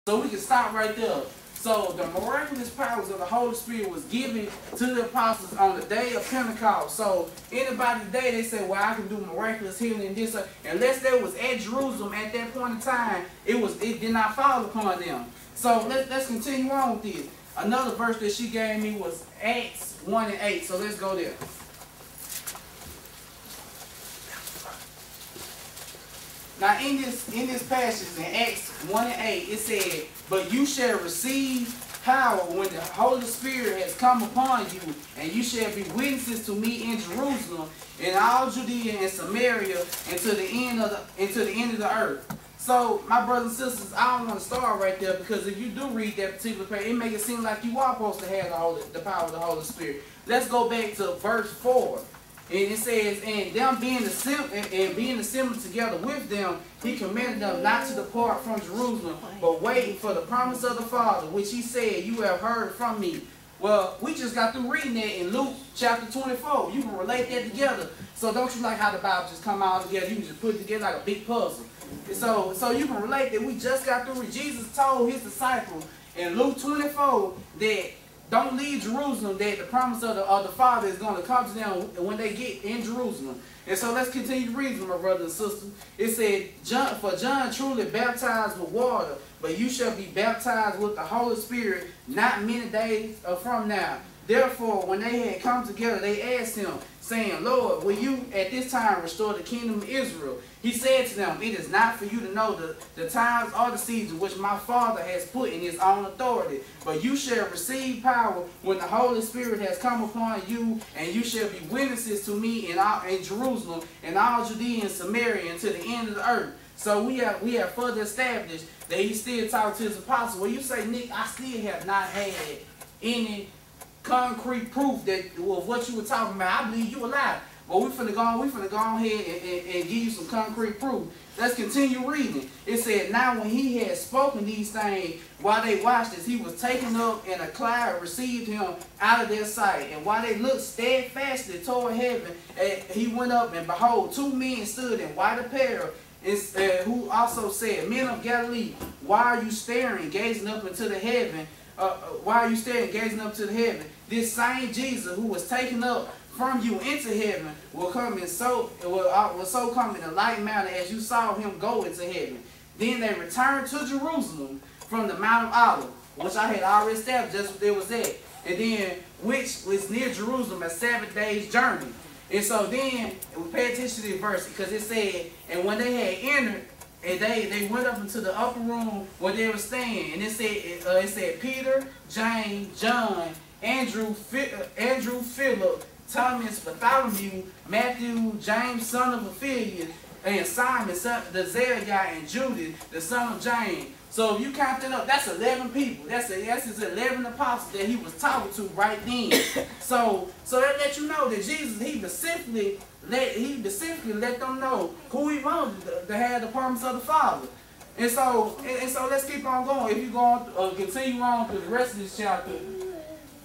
So we can stop right there. So the miraculous powers of the Holy Spirit was given to the apostles on the day of Pentecost. So anybody today, they say, well, I can do miraculous healing and this. Unless they was at Jerusalem at that point in time, it did not fall upon them. So let's continue on with this. Another verse that she gave me was Acts 1:8. So let's go there. Now in this passage in Acts 1:8, it said, but you shall receive power when the Holy Spirit has come upon you, and you shall be witnesses to me in Jerusalem, in all Judea and Samaria, and to the end of the earth. So, my brothers and sisters, I don't want to start right there, because if you do read that particular page, it makes it seem like you are supposed to have the power of the Holy Spirit. Let's go back to verse 4. And it says, and them being assembled together with them, he commanded them not to depart from Jerusalem, but wait for the promise of the Father, which he said, you have heard from me. Well, we just got through reading that in Luke chapter 24. You can relate that together. So don't you like how the Bible just come all together? You can just put it together like a big puzzle. So you can relate that we just got through reading. Jesus told his disciples in Luke 24 that don't leave Jerusalem, that the promise of the Father is going to come to them when they get in Jerusalem. And so let's continue reading, my brothers and sisters. It said, for John truly baptized with water, but you shall be baptized with the Holy Spirit not many days from now. Therefore, when they had come together, they asked him, saying, Lord, will you at this time restore the kingdom of Israel? He said to them, it is not for you to know the times or the seasons which my Father has put in his own authority, but you shall receive power when the Holy Spirit has come upon you, and you shall be witnesses to me in Jerusalem, and all Judea and Samaria, and to the end of the earth. So we have further established that he still talked to his apostles. Well, you say, Nick, I still have not had any concrete proof that of what you were talking about. I believe you were lying. But we finna go ahead and give you some concrete proof. Let's continue reading. It said, now when he had spoken these things, while they watched as he was taken up, and a cloud received him out of their sight. And while they looked steadfastly toward heaven, he went up, and behold, two men stood in white apparel, who also said, men of Galilee, why are you staring, gazing up into the heaven? Why are you staring, gazing up to the heaven? This same Jesus who was taken up from you into heaven will come in so come in a like manner as you saw him go into heaven. Then they returned to Jerusalem from the Mount of Olives, which I had already established just what there was at, and then which was near Jerusalem, a 7 days journey. And so then we pay attention to this verse, because it said, and when they had entered, and they went up into the upper room where they were staying, and it said Peter, James, John, Andrew, Philip, Thomas, Bartholomew, Matthew, James, son of Alphaeus, and Simon, son of Zebedee, and Judas, the son of James. So if you count that up, that's 11 people. That's his 11 apostles that he was talking to right then. So that lets you know that Jesus, he specifically let them know who he wanted to have the promise of the Father. And so let's keep on going. If you go on, continue on through the rest of this chapter,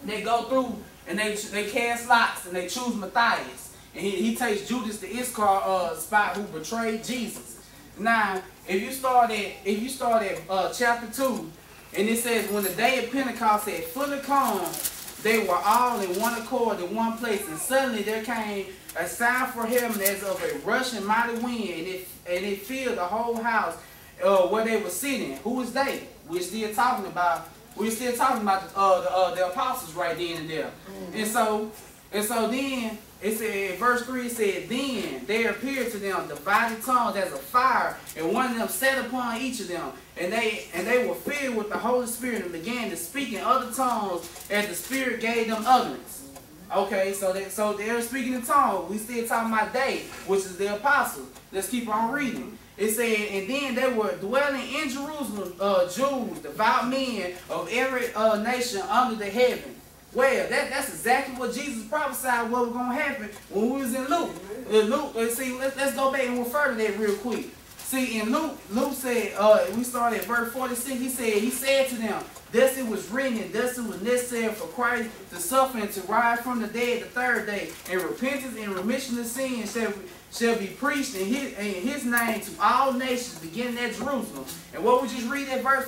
they go through and they cast lots and they choose Matthias, and he takes Judas the Iscariot spot who betrayed Jesus. Now, if you start at chapter 2, and it says, when the day of Pentecost had fully come, they were all in one accord in one place, and suddenly there came a sound from heaven as of a rushing mighty wind, and it filled the whole house where they were sitting. Who was they? We're still talking about the apostles right then and there. And so then it said in verse 3, it said, then there appeared to them divided tongues as a fire, and one of them sat upon each of them, and they were filled with the Holy Spirit, and began to speak in other tongues as the Spirit gave them utterance. Okay, so they're speaking in tongues. We still talking about they, which is the apostles. Let's keep on reading. It said, and then they were dwelling in Jerusalem, Jews, devout men of every nation under the heaven. Well, that's exactly what Jesus prophesied what was going to happen when we was in Luke. See, let's go back and refer to that real quick. See, in Luke said, we started at verse 46, he said to them, thus it was written, and thus it was necessary for Christ to suffer and to rise from the dead the third day, and repentance and remission of sins shall be preached in his name to all nations, beginning at Jerusalem. And what we just read that verse